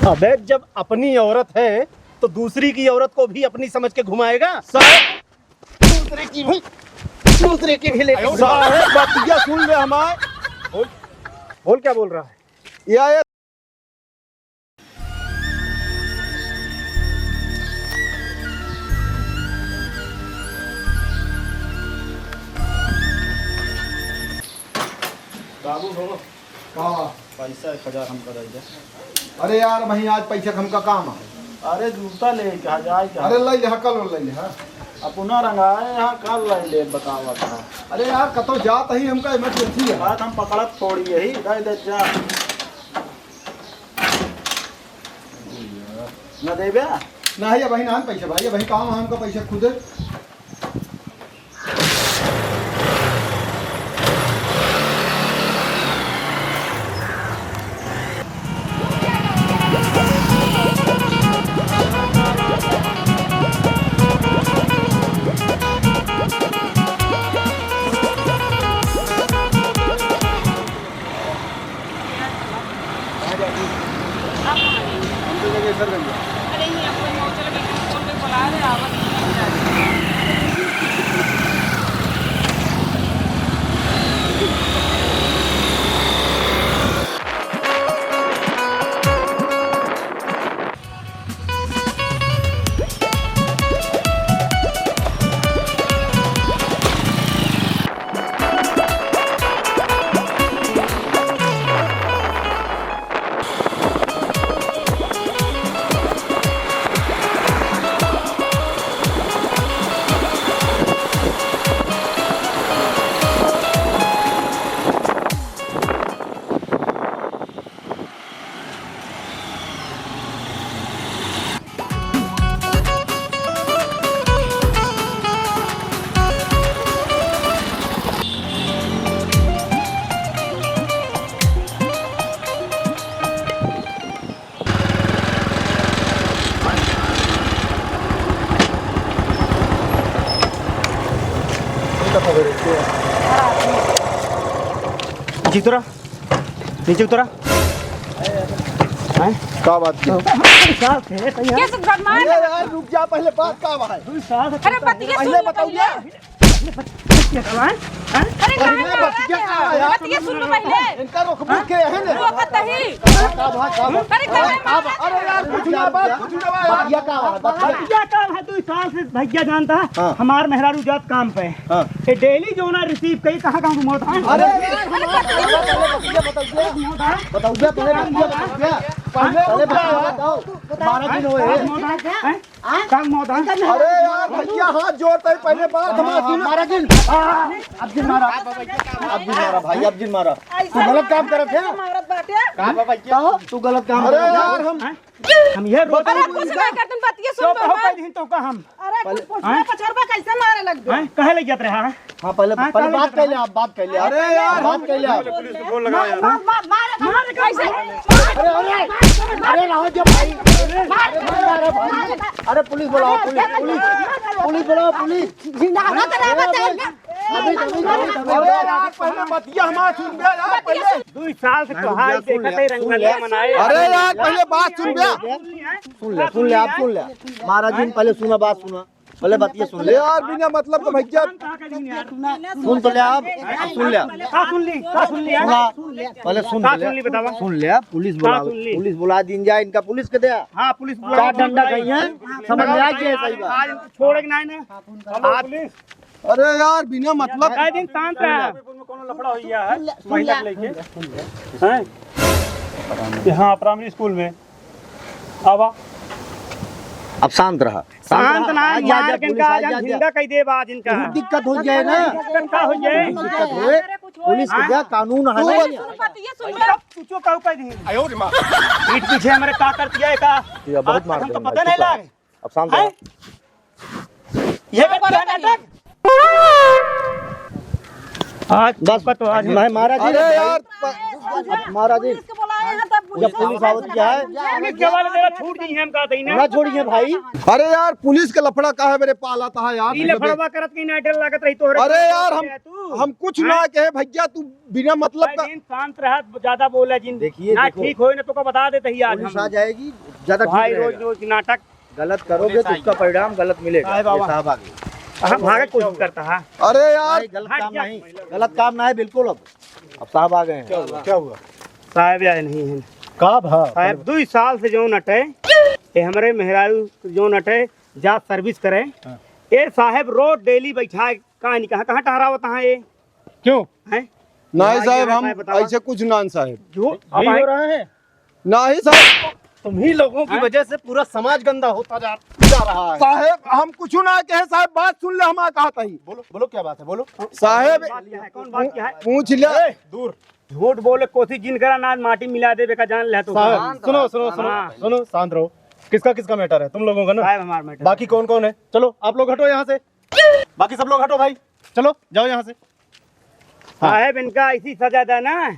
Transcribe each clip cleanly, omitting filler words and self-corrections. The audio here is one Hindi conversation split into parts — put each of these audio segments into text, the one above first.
अबे जब अपनी औरत है तो दूसरी की औरत को भी अपनी समझ के घुमाएगा। दूसरे की भी लेके साहब बतिया सुन ले हमारे। बोल क्या बोल रहा है? ये बाबू हो कहाँ? पैसा 1000 हम कर दे। अरे यार वही आज पैसा हमका काम है। अरे जूता ले कहा जाए क्या? अरे ले ले कल ले ले। हाँ अपना रंगाए यहाँ कल ले ले बतावा था। अरे यार कतो जात ही हमका इमरजेंसी है। बात हम पकड़त थोड़ी यही दे दे जा न देबे ना है वही ना पैसा भाई वही काम है हमका पैसा खुद है। अरे ये अपन मौचल में फोन पे बुला रहे आवत नीचे उतरा, नीचे उतरा। क्या बात की? ये सब गड़मान है। यार रुक जा पहले बात का है। अरे बतिया सुन पहले बताइए। अरे बतिया सुन लो पहले। इनका रुख बुक के है ना। रोकत नहीं। अरे यार कुछ ना बात बतिया का है। भैया काम है 2 साल से भैया जानता है। हाँ। हमार मेहरारू जात काम पे हाँ। ये डेली जो ना रिसीव कई कहाँ कहाँ घुमाता है। अरे बताओ पहले बताओ 12 दिन हुए। काम मोदा अरे यार भैया हाथ जोड़ते पहले बात हमारा 12 दिन। अब दिन मारा भाई अब दिन मारा। तू गलत काम करत है। कहाँ भैया तू गलत काम। अरे यार हम ये रोते अरे कुछ नहीं करते बतिया सुन तो कहो दिन तो का हम अरे कुछ पूछना पछरबा कैसे मारे लग गए। कहे ले जात रहा है। हाँ पहले बात कर ले आप बात कर ले। अरे यार बात कर ले आप। पुलिस को फोन लगाया। मारे कैसे अरे राहत जो भाई। अरे भाई अरे पुलिस बुलाओ पुलिस बुलाओ पुलिस। जिंदा तेरा बता अरे यार पहले बतिया हमारा सुन बे यार पहले। 2 साल से त्योहार देखते रंगलिया मनाए। अरे यार पहले बात सुन बे। सुन ले आप सुन ले। महाराज जी पहले सुना बात सुना पहले बतिया सुन ले। यार बिना मतलब तो भैया सुन तो ले आप सुन ले। सुन ली पहले सुन ले पुलिस बुला दिन जाए इनका पुलिस के दे। हाँ पुलिस क्या डंडा कहीं है समझ में आ गया सही बात। आज छोड़े ना पुलिस अरे यार बिना मतलब कई दिन शांत रहा। कौन लफड़ा हो गया है महिला लेके हैं यहाँ प्राइमरी स्कूल में। अब शांत रहा। शांत ना यार इनका जिंदा कई दे बाज इनका दिक्कत हो जाए ना। क्या हो जाए दिक्कत हुए पुलिस के क्या कानून है ना। बतिया सुन लो पूछो कहू कई दिन पीठ पीछे हमारे का कर दिया है का बहुत मार हमको पता नहीं लगे। अब शांत रहो। ये क्या नाटक आज बस तो आज मैं महाराज जी। अरे यार महाराज जी जब पुलिस आवत क्या है पुलिस के वाले जरा छूट दी है हम कहते ही ना ना छोड़िए भाई। अरे यार पुलिस का लफड़ा का है मेरे पाला था यार। ई लफड़वा करत की नाइटर लागत रही तोहरे। अरे यार हम कुछ ना कहे भैया, तू बिना मतलब का। दिन शांत रहा, ज्यादा बोला जिन देखिए, ना देखो। ठीक होए ना तो को बता देते ही आज पुलिस हम। आ जाएगी ज्यादा ठीक भाई रोज रहेगा। रोज नाटक गलत करोगे तो उसका परिणाम गलत मिलेगा। साहब बाबा। ये साहब आ गए। हम भागे कोशिश करता है। अरे यार भाई गलत काम नहीं, गलत काम ना है बिल्कुल। अब साहब आ गए हैं। क्या हुआ साहब आए नहीं है का भा साहब 2 साल से जो नटे ये हमारे मेहरारू जो नटे जा सर्विस करे ये साहब रोज डेली बैठा कहाँ नहीं कहाँ ठहरावत है ये क्यों है नहीं साहब, हम बतावा। ऐसे कुछ ना साहब। जो यही हो रहा है। नहीं साहब, तुम्ही लोगों की वजह से पूरा समाज गंदा होता जा रहा है। साहब हम कुछ ना कहे साहब, बात सुन ले हम कहा था। बोलो बोलो क्या बात है, बोलो। साहब बात क्या है? कौन बात क्या है? पूछ ले। दूर झूठ बोले कोशिश जिन करा ना माटी मिला दे बेका जान ले तो साहब सुनो सुनो सुनो हाँ। सुनो, शांत रहो। किसका मैटर है? तुम लोगों का ना। साहब हमार मैटर बाकी कौन कौन है? चलो आप लोग हटो यहाँ से, बाकी सब लोग हटो भाई, चलो जाओ यहाँ से। साहब इनका ऐसी सजा था ना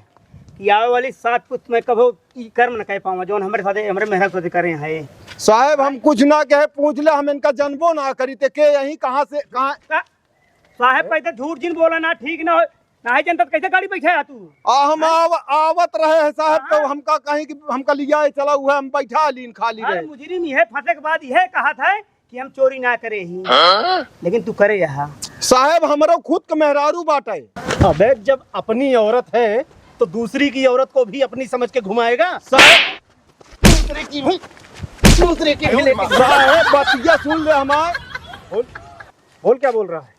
कि आवे वाली 7 पुस्त में कभो ई कर्म न कह पाऊंगा जो हमारे साथ हमारे मेहरा साथ करे हैं साहब हम कुछ ना कहे, पूछ ले, हम इनका जन्मो ना करी थे के यही कहाँ से कहाँ। साहब कैसे झूठ जिन बोला ना ठीक ना हो ना है जनता कैसे गाड़ी बैठे है तू हम आवत रहे हैं साहब, तो हमका कहीं कि हमका लिया चला हुआ है, हम बैठा लीन खाली अरे रहे। मुजरिम ये फंसे के बाद यह कहा था कि हम चोरी ना करे ही लेकिन तू करे यहाँ साहब हमारो खुद का मेहरारू बाटे। अबे जब अपनी औरत है तो दूसरी की औरत को भी अपनी समझ के घुमाएगा। साहब दूसरे की भी लेके साहब बतिया सुन ले हमार। बोल क्या बोल रहा है?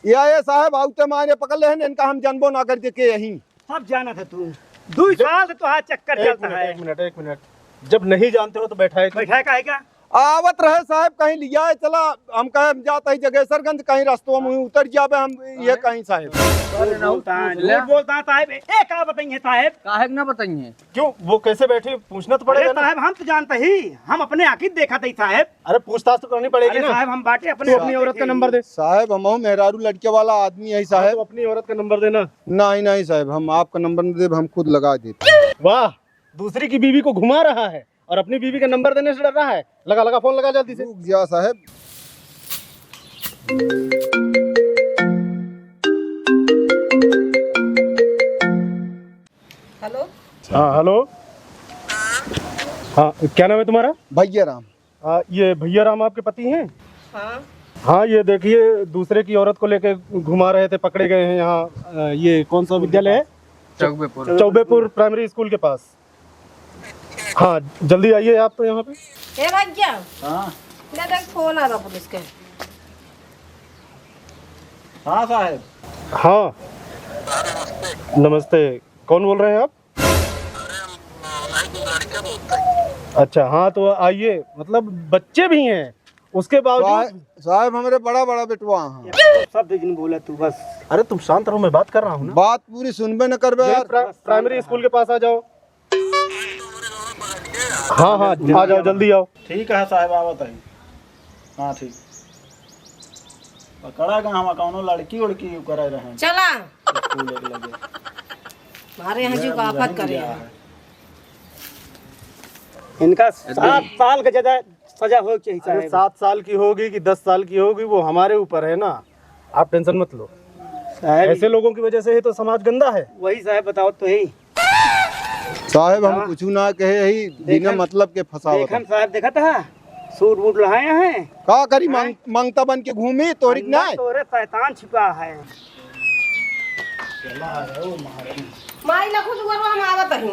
ये साहब आउते मारे पकड़ ले हैं, इनका हम जन्मो ना करते के यही। सब जाना था तू 2 साल से तो हाथ चक्कर चलता है एक मिनट, जब नहीं जानते हो तो बैठा है। बैठा का है क्या आवत रहे साहब, कहीं लिया है चला, हम कहे जाता ही जगेसरगंज, कहीं रास्तों में उतर जावे हम ये कहीं साहब। बोलता है झूठ बोलता है साहब ए का बताइए साहब काहे ना बताइए क्यों वो कैसे बैठे? पूछना तो अरे पड़ेगा ना। साहब हम तो जानते ही हम अपने आखिर देखा था साहब अरे पूछताछ तो करनी पड़ेगी अरे ना। साहब हम बाटे तू अपनी औरत का नंबर दे। साहब हम मेहरारू लड़के वाला आदमी है तो साहब। अपनी औरत का नंबर देना। नहीं नहीं साहब, हम आपका नंबर नहीं दे, हम खुद लगा देते। वाह, दूसरी की बीवी को घुमा रहा है और अपनी बीवी का नंबर देने से डर रहा है। लगा फोन लगा जल्दी से। रुक जा साहब। हेलो हाँ हेलो। हाँ क्या नाम है तुम्हारा? भैया राम। ये भैया राम आपके पति हैं? हाँ हाँ ये देखिए दूसरे की औरत को लेके घुमा रहे थे, पकड़े गए हैं यहाँ। ये कौन सा विद्यालय है? चौबेपुर प्राइमरी स्कूल के पास। हाँ जल्दी आइए आप तो यहाँ पे। हे भैया मेरा एक फोन आ रहा पुलिस के। हाँ साहब। हाँ नमस्ते, कौन बोल रहे हैं आप? अच्छा हाँ तो आइए, मतलब बच्चे भी हैं उसके बावजूद। साहब हमारे बड़ा बड़ा बेटवा हैं। सब दिन बोला तू बस अरे तुम शांत रहो, मैं बात कर रहा हूँ ना। बात पूरी सुनबे न करबे यही यार। प्राइमरी स्कूल के पास आ जाओ। हाँ हाँ आ जाओ, जल्दी आओ। ठीक है साहब आवत है। हाँ ठीक पकड़ा गया हम कौनो लड़की उड़की करे रहे चला स्कूल एक लगे। हमारे यहाँ जी को आफत करे इनका 7 साल का ज्यादा सजा हो चाहिए अरे साहब 7 साल की होगी कि 10 साल की होगी वो हमारे ऊपर है ना, आप टेंशन मत लो। साहब ऐसे लोगों की वजह से ही तो समाज गंदा है। वही साहब बताओ तो ही साहब हम कुछ ना कहे, यही बिना मतलब के फंसावत देखम साहब देखा था सूट बूट लगाए हैं का करी मांगता बन के घूमी तोरी अंदर नहीं। तोरे शैतान छिपा है माई ना खुद हम आवत ही।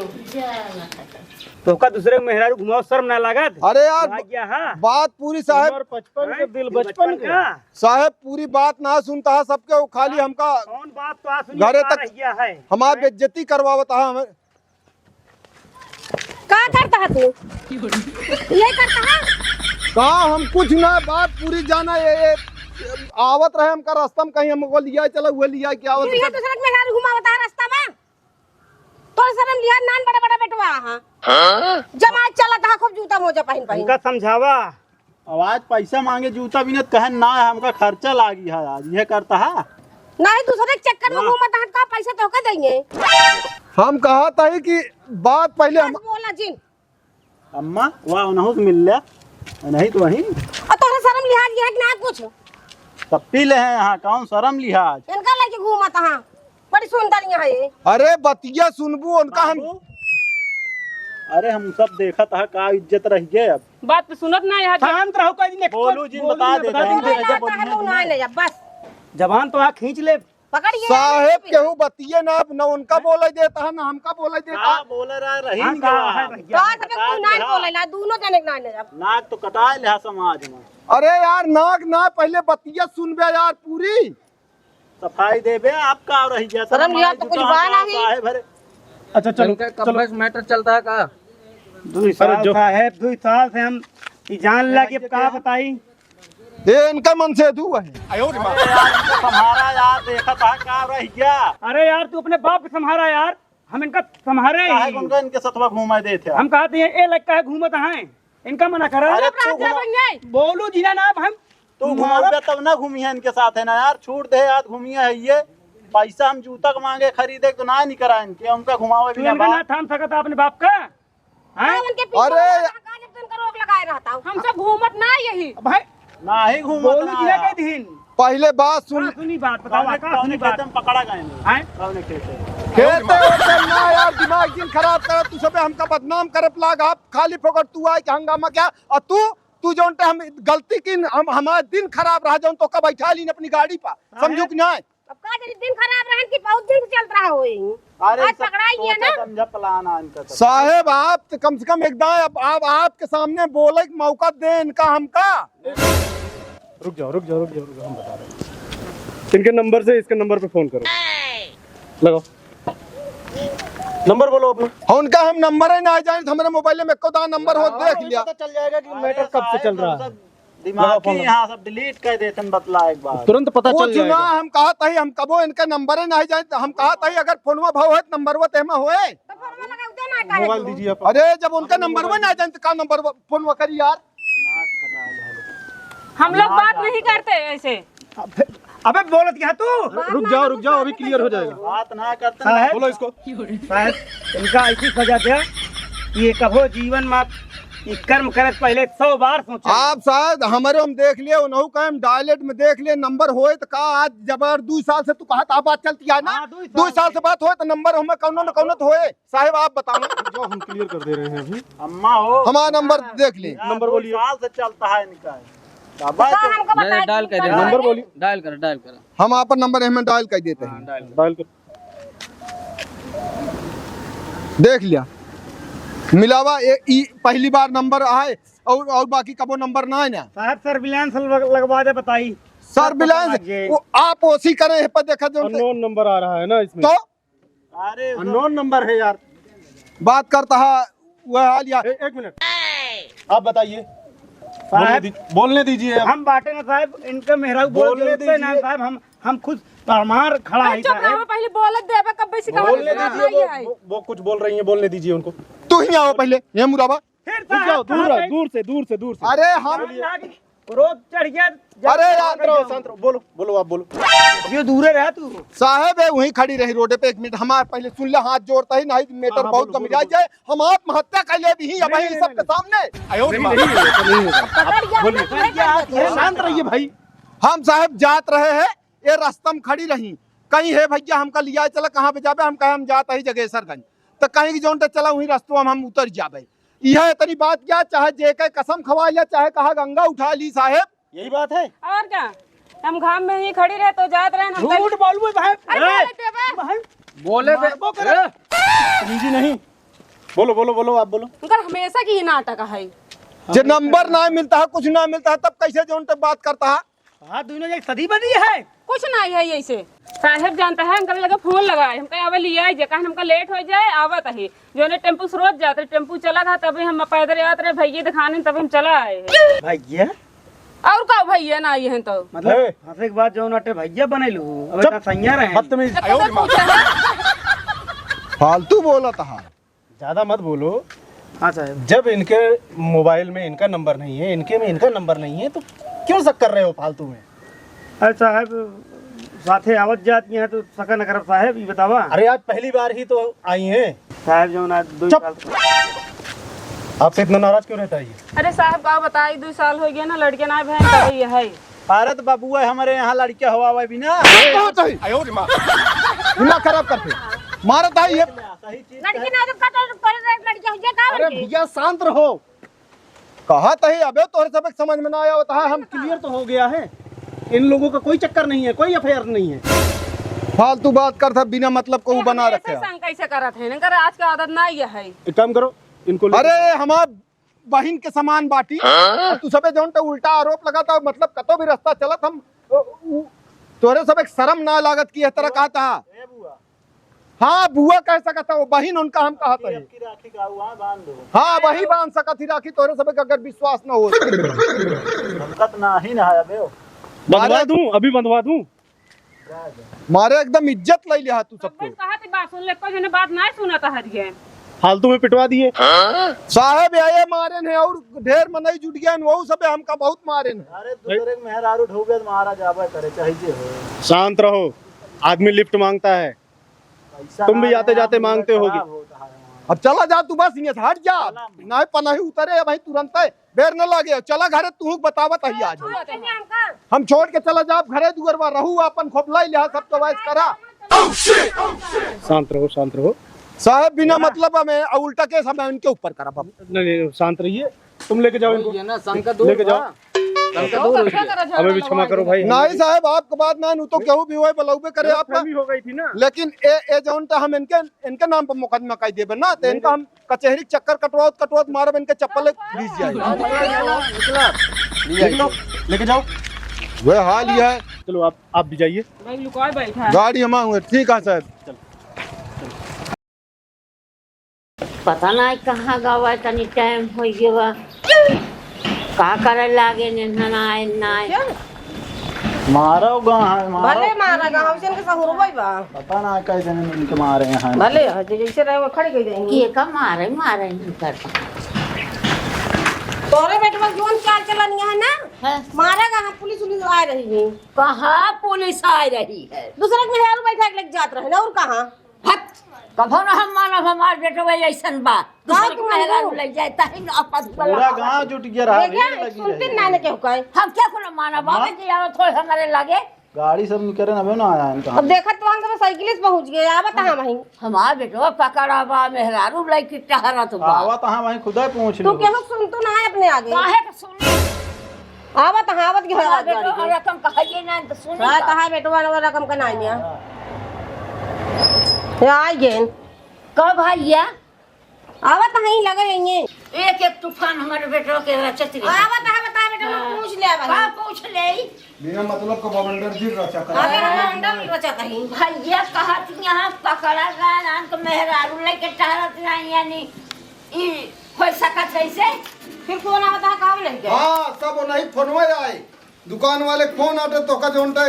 तो का दूसरे मेहरारू घुमाओ शर्म ना लागत अरे यार भाग्या हाँ बात पूरी साहब, उम्र 55 के दिल बचपन का। साहब पूरी बात ना सुनता है सबके, वो खाली हमका कौन बात तो आज सुनिए घरे आ तक रही है हमार बेइज्जती करवावता है हमें। का करता है तू ये करता है कहा हम कुछ ना, बात पूरी जाना ये आवत रहे हमका रास्ता में, कहीं हमको लिया चला हुआ लिया क्या आवत ये दूसरा में घर घुमावता है रास्ता में तो शर्म लिया नान बड़ा बड़ा बेटवा हां जमात चला था खूब जूता मोजा पहन पहन इनका समझावा आवाज पैसा मांगे जूता भी न कहे ना, हमका खर्चा लागी है आज ये करता है। नहीं दूसरे के चक्कर में घूमता है का पैसा तो का देंगे। हम कहा था कि बात पहले हम बस बोला जिन अम्मा वहाँ नहुस मिल लिया नहीं तो वही और तोहरा शर्म लिहाज है कि ना कुछ तब पी ले हैं यहाँ कौन शर्म लिहाज। इनका लेके घूमत हां बड़ी सुंदर यहाँ है। अरे बतिया सुनबू उनका हम अरे हम सब देखा था का इज्जत रही है अब बात तो सुनत ना यहाँ शांत रहो कोई दिन बोलू जी बता दे बस जबान तो आ खींच ले पकड़िए साहेब केहू बतिये ना न उनका बोले देता है ना हमका बोले देता का बोल रहा रही हाँ, नहीं का गवा। है भैया। तो सब को नान बोलेला दोनों जने नान ले जब नाक तो कटा लिया समाज में। अरे यार नाक ना पहले बतिया सुनबे यार पूरी सफाई देबे आपका और रही जाता शर्म लिहाज तो कुछ बात नहीं। साहेब अरे अच्छा चलो चलो मैटर चलता है का 2 साल साहेब 2 साल से हम ई जान ला कि का बताई ये इनका मन से दू है तुम्हारा यार देखा था का रही गया अरे यार तू अपने बाप को संभारा यार हम इनका संभारे साहेब उनका इनके सतवा घुमा दे थे हम कहते हैं ए लगता है घूमत हैं इनका मना करा अरे तू घुमा बोलू जीना ना हम तू घुमाओगे तब ना घूमी है इनके साथ है ना यार छूट दे यार घूमी है ये पैसा हम जूता मांगे खरीदे तो ना नहीं करा इनके उनका घुमाओ तू इनका ना थाम सकता अपने बाप का हैं उनके पीछे अरे उनका रोक लगाए रहता हूं हम सब घूमत ना यही भाई ना ही घूमो बोलू जीना के दिन पहले बात सुन सुनी बात बताओ का सुनी बात पकड़ा गए हैं कौन खेते खेते होते ना यार दिमाग दिन खराब कर तू सब हमका बदनाम करे लाग आप खाली फोकट तू आए कि हंगामा क्या और तू जो हम गलती की हम हमारा दिन खराब रहा जो तो का बैठा ली अपनी गाड़ी पर समझू कि नहीं अब का दिन खराब रहन की बहुत दिन से चल रहा होई अरे आज पकड़ाई है ना समझा प्लान इनका सब। साहेब आप तो कम से कम एकदम आप आपके सामने बोले कि मौका दे इनका हमका रुक जाओ हम बता रहे हैं। इनके नंबर से इसके नंबर पे फोन करो लगाओ नंबर बोलो अपना हाँ, उनका हम नंबर ही ना जाने हमारे मोबाइल में को नंबर हो देख लिया पता चल जाएगा कि मैटर कब से चल रहा है दिमाग की यहाँ सब डिलीट कर देते हैं बतला एक बार तुरंत पता वो चल चुना जाएगा हम कहा था हम कबो इनका नंबर ही नहीं जाने हम कहा था अगर फोनवा भाव है नंबर वो तेमा होए तो फोन लगा दे ना काहे मोबाइल को? दीजिए आप अरे जब उनका नंबर वो ना जाने तो का नंबर फोनवा करी यार हम लोग बात नहीं करते ऐसे अबे बोलत क्या तू रुक जाओ अभी क्लियर हो जाएगा बात ना करते साहब बोलो इसको साहब इनका ऐसी सजा दिया ये कभो जीवन में ये कर्म करे से पहले 100 बार सोचे आप शायद हमारे हम देख लिए उन्हों का हम डायलेट में देख लिए नंबर होए तो का आज जबर 2 साल से तू कहा था बात चलती है ना हाँ, 2 साल से बात होए तो नंबर हमें कौनो न कौनो तो होए साहेब आप बताना जो हम क्लियर कर दे रहे हैं अभी अम्मा हो हमारा नंबर देख ली यार, नंबर 2 बोलिए। साल से चलता है इनका बाबा तो हमको बता डायल कर दे नंबर बोलिए डायल कर हम आपका नंबर हमें डायल कर देते हैं डायल कर देख लिया मिलावा पहली बार नंबर आए और बाकी कबो नंबर ना है ना साहब सर्विलांस लगवा दे बताई सर्विलांस आप ओसी करे है पर देखा जो अननोन नंबर आ रहा है ना इसमें तो अरे अननोन नंबर है यार बात करता है वह हाल यार एक मिनट आप बताइए बोलने दीजिए हम बांटे ना साहब इनके मेहराब बोलने बोलते ना दीजिए। साहब हम खुद परमार खड़ा है चुप रहो पहले बोलत देबे कब से बोलने दीजिए वो कुछ बोल रही हैं बोलने दीजिए उनको तू ही आओ पहले ये मुराबा फिर रुक जाओ साहब दूर से अरे हम रोज चढ़ गया अरे यार शांत रहो बोलो आप बोलो ये दूरे रह तू साहेब है वहीं खड़ी रही रोड पे 1 मिनट हमारे पहले सुन ले हाथ जोड़ता ही नहीं मीटर हाँ, बहुत बोलो, कम जाए हम आत्महत्या कर ले भी अब नहीं, इन सबके सामने नहीं होगा बोलिए शांत रहिए भाई हम साहब जात रहे हैं ये रास्ता में खड़ी रही कहीं है भैया हमका लिया चला कहाँ पे जाबे हम कहे हम जाता ही जगेसरगंज तो कहीं की जोन चला वहीं रास्तों में हम उतर जाबे यह इतनी बात क्या चाहे जे के कसम खवा लिया चाहे कहा गंगा उठा ली साहेब यही बात है और क्या हम घाम में ही खड़ी रहे तो जात रहे हम झूठ बोलबो भाई बोले निजी नहीं बोलो आप बोलो उनका हमेशा की ही नाटक है जे नंबर ना मिलता है कुछ ना मिलता है तब कैसे जोन बात करता है हाँ दोनों एक सदी बनी है कुछ नहीं है ऐसे साहेब जानता है अंकल लगा फोन लगाए हमका आवे लिया जे कहा हमका लेट हो जाए आवत है जो ने टेम्पू से रोज जाते टेम्पू चला था तभी हम पैदल आते रहे भैया दिखाने तभी हम चला आए हैं। भैया और का भैया ना आई है तो मतलब हंसे के बाद जो नटे भैया बनैलू अब इतना सैया रहे बदतमीज फालतू बोला था ज्यादा मत बोलो हाँ साहब जब इनके मोबाइल में इनका नंबर नहीं है इनके में इनका नंबर नहीं है तो क्यों शक कर रहे हो फालतू में अरे साहब साथे आवत जाती हैं तो सकन करब साहब ये बतावा। अरे आज पहली बार ही तो आई हैं। साहब जो ना 2 चुप। साल आपसे इतना नाराज क्यों रहता है ये? अरे साहब का बताई 2 साल हो गया ना लड़के ना बहन का ये है। भारत बाबू है हमारे यहाँ लड़कियां हुआ हुआ बिना दिमाग खराब करते मारत है ये। लड़की ना तो लड़की हो जाए का अरे भैया शांत रहो। कहा तही अबे तोहरे सब समझ में ना आया होता है। हम क्लियर तो हो गया है, इन लोगों का कोई चक्कर नहीं है, कोई अफेयर नहीं है। फालतू बात करता बिना मतलब को बना रखे। संग कैसे करत है ना आज का आदत ना ये है। एक काम करो इनको अरे हमार बहन के समान बाटी और तू सबे जौन तो उल्टा आरोप लगाता मतलब कतो भी रास्ता चलत हम तोरे सब एक शर्म ना लागत की तरह कहा था। हाँ बुआ कह सकता वो बहन उनका हम कहा था। हाँ वही बांध सकत ही राखी तोरे सब अगर विश्वास न हो बंधवा दूं, अभी बंधवा दूं। मारे एकदम इज्जत ले लिया तू सबको। कहा थी बात सुन ले को जने बात ना सुना था हरिये। फालतू में पिटवा दिए। साहब आए मारे ने और ढेर मनई जुट गया वो सब हमका बहुत मारे ने। अरे दूसरे के मेहरारू ढोबे मारा जाबे करे चाहिए हो। शांत रहो, आदमी लिफ्ट मांगता है, तुम भी आते जाते मांगते होगे। अब चला जा तू बस ये हट जा ना पनाही उतरे भाई तुरंत बेर न लगे चला घरे तू बतावत है आज हम छोड़ के चला जा घरे दुगरवा रहू अपन खोपला लिया सब तो वैस करा। शांत रहो, शांत रहो। साहब बिना मतलब में उल्टा केस हम इनके ऊपर करा। नहीं शांत रहिए, तुम लेके जाओ इनको, ये ना शंका दूर लेके जाओ। हमें भी क्षमा करो भाई। नहीं साहब आपके बात ना तो केहू भी होए बलौबे करे आपका हो गई थी ना। लेकिन ए जौन तो हम इनके नाम पर मुकदमा कर देबे ना तो इनका हम कचहरी चक्कर कटवात मारब इनके चप्पल घिस जाए। लेके जाओ। वह हाल ही है। चलो आप भी जाइए। भाई लुकाए बैठा है। गाड़ी हम ठीक है साहब। पता ना कहाँ गवा तनी टाइम हो गया का करे लागे नहाए नाए मारो गाँव भले मारा गांव से इनके सहुर भाई बा पता ना कैसे मिलके मारे हैं। भले जैसे रहे वो खड़ी गई जाएंगी के का मारे मारे नहीं करता तोरे बेटे में जोन चाल चलनिया है ना है मारेगा हम पुलिस आ रही है। कहाँ पुलिस आ रही है दूसरे के मेहरारू बैठा के लेके जात रहे ना और कहाँ हट कभो न हम मानव हमार बेटो भाई ऐसन बा दूसरे के मेहरारू ले जाए ताहि न अपन पूरा गांव जुट गया रहा देखिए सुनते ना ने केहू कहे हम क्या कोनो मानव बाबे के आओ थोड़े हमारे लागे गाड़ी सब निकले ना ना आया इनका। अब देखत तो हम साइकिल से पहुंच गए आवत हां वहीं हमार बेटो पकड़ा बा मेहरारू ले के टहरत बा आवत हां वहीं खुदा पहुंच तू लो। केहू सुनतो ना है अपने आगे काहे के सुनी आवत हावत के हमार बेटो रकम कहिए ना तो सुनी हां कहा बेटवा वाला रकम का नहीं है ये आई गेन कब भैया आवत नहीं लगे ये एक एक तूफान हमारे बेटो के रचती आवत है बता बेटा पूछ ले का भाई पूछ ले बिना मतलब का बवंडर जी रचा कर। अबे अंडर बचा कहीं भैया कहत यहाँ पकड़ा गया तो मेहरारू लेके टहरत रही यानी ई हो सकत है से फिर कौन आवत है काम नहीं के हाँ सब नहीं फोन आए दुकान वाले फोन आते तो का जोनते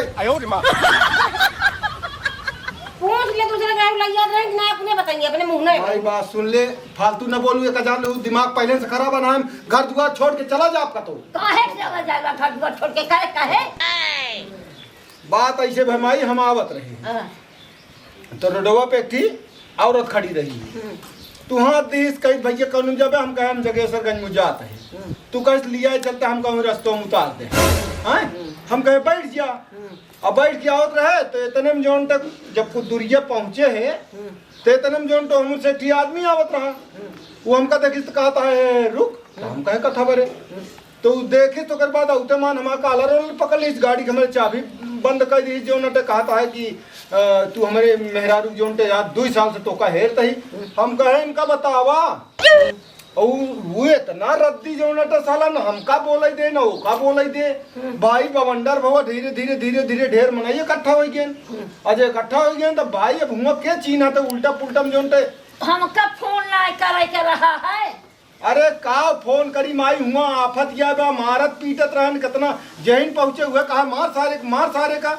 पूछ ले दूसरे के लग याद रहे ना अपने बताइए अपने मुंह नहीं भाई बात सुन ले फालतू न बोलू एक जान लो दिमाग पहले से खराब है ना हम घर दुआर छोड़ के चला जा आपका तो काहे चला जाएगा घर छोड़ के काहे बात ऐसे भमाई हम आवत रही तो रोडवा पे एक थी औरत खड़ी रही तू हाँ दिस कहीं भैया कौन जब हम कहे हम जगेश्वरगंज में जाते हैं तू कह लिया चलते हम कहूँ रस्तों में उतार दे हम कहे बैठ जा अब बैठ के आवत रहे तो इतने में जोन तक जब कुछ दूरिया पहुंचे है तो इतने में जोन तो हमसे ठीक आदमी आवत रहा वो हमका देखी तो कहता है रुक तो हम कहे कथा बरे तो देखे तो कर बाद उते मान हमारा काला रोल पकड़ ली इस गाड़ी की हमारे चाबी बंद कर दी जो नटे कहता है कि तू हमारे मेहरारू जोन टे यार 2 साल से टोका हेर तही हम कहे इनका बतावा और वो इतना रद्दी जो नटे साला न हमका बोले दे ना ओका बोले दे भाई बवंडर भवा धीरे धीरे धीरे धीरे ढेर मनाइए इकट्ठा हो गए अजय इकट्ठा हो गए तो भाई अब हुआ क्या चीना तो उल्टा पुल्टा में जोन टे हमका फोन ना करे के रहा है अरे का फोन करी माई हुआ आफत गया बा मारत पीटत रहन कितना जहीन पहुंचे हुए कहा मार सारे का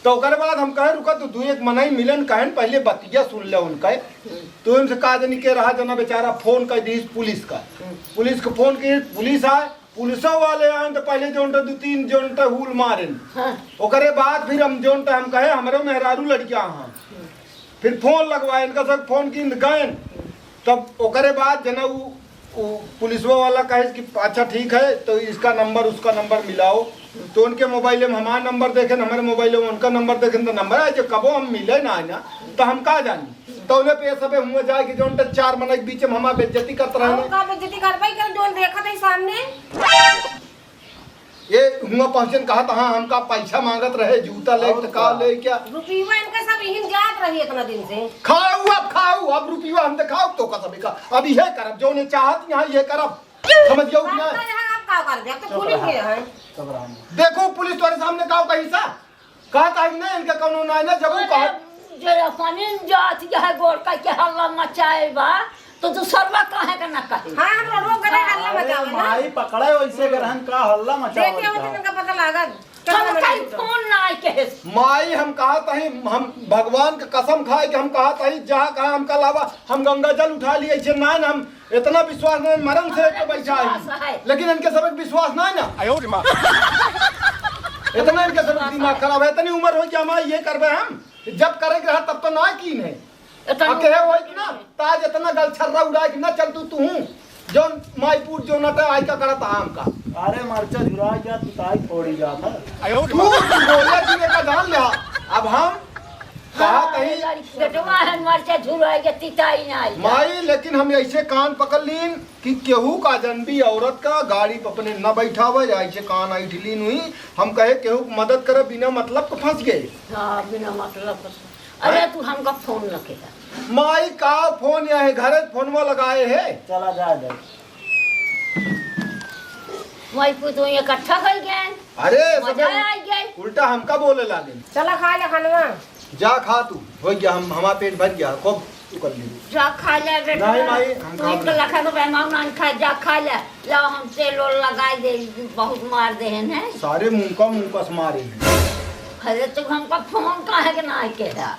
तो ओकर बाद हम कहे रुका तो 2 एक मनाई मिलन कहन पहले बतिया सुन ले उनका तो इनसे कहा जनी के रहा जना बेचारा फोन कर दी पुलिस का पुलिस को फोन की पुलिस आए पुलिसों वाले आए तो पहले जोन दो तीन जोन हुल मारे ओकरे बाद फिर हम जोन हम कहे हमारे मेहरारू लड़कियां हाँ फिर फोन लगवाए इनका सब फोन की गए तब ओकरे बाद जना पुलिसवा वाला कहे कि अच्छा ठीक है तो इसका नंबर उसका नंबर मिलाओ तो उनके मोबाइल में हमारा नंबर देखे हमारे मोबाइल में उनका नंबर देखे तो नंबर है जो कबो हम मिले ना है ना तो हम कहा जानी तो उन्हें पे सब हुए जाए कि जो चार महीने के बीच में हमारा बेइज्जती करते रहे का बेइज्जती कर पाई कर जो देखा था सामने ये हुआ पहुंचन कहा था हाँ हमका पैसा मांगत रहे जूता ले तो का ले क्या रुपीवा इनका सब यही जात रही इतना दिन से खाऊ अब रुपया हम दिखाओ तो का सब का अब ये करब जो ने चाहत यहाँ ये करब समझ गयो ना आप का कर दे तो पुलिस के हैं देखो पुलिस तुम्हारे सामने का कैसा कहा था ना इनका कानून है ना जब वो कहा जरा फनिन जात है गोड़ का के हल्ला मचाए बा तो दूसरवा काहे का ना कहे हां हम रोडो करे हल्ला मचावे ना माई पकड़े वैसे ग्रहण का हल्ला मचावे देखे होते इनका पता लागत हम कहीं फोन ना आए के माई हम कहा था हम भगवान का कसम खाए कि हम कहा था जहाँ कहा हमका लावा हम गंगा जल उठा लिए छे ना हम इतना विश्वास नहीं मरण से तो बैठा है लेकिन इनके सब विश्वास नहीं ना आयो रे मां इतना इनके सब दिमाग खराब है इतनी उम्र हो गया माई ये करबे हम जब करेंगे तब तो ना की नहीं अकेले होई कि ना ताज इतना गल छर्रा उड़ाए कि ना चल तू जो माईपुर जो नटा आज का करता हम का अरे मरचा झुरा जा तू ताई फोड़ी जा था तू बोले जीने का जान ले अब हम कहा कहीं बेटवा है मरचा झुरा के तिताई ना आई माई लेकिन हम ऐसे कान पकड़ लीन कि केहू का जनबी औरत का गाड़ी पर अपने न बैठावे ऐसे कान आई ढीलीन हुई हम कहे केहू मदद करे बिना मतलब तो फंस गए हां बिना मतलब अरे तू हमका फोन लगेगा माई का फोन या है घरे फोनवा लगाए है चला जा जा माई को तो इकट्ठा कर गए अरे मजा आ गए उल्टा हमका बोले लागे चला खा ले खाना जा खा तू हो गया हम हमारा पेट भर गया खूब तू कर ली जा खा ले बेटा नहीं भाई, हम तू खा एक ले। लखा तो मेहमान ना खा जा खा ले लो हम तेल और लगा दे बहुत मार दे हैं सारे मुंह का मारे हैं अरे तू हमका फोन काहे के ना के दा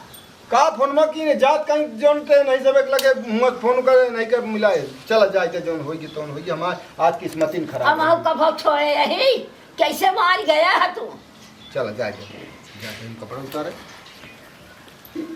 का फोनमा की ने जात कहीं जोन के नहीं सब एक लगे मुंह फोन करे नहीं के मिलाए चला जाए के जोन होई तोन होई हमार आज किस्मत इन खराब हम है। हम कब छोड़े यही कैसे मार गया है तू चला जाए के इनका कपड़ा उतारे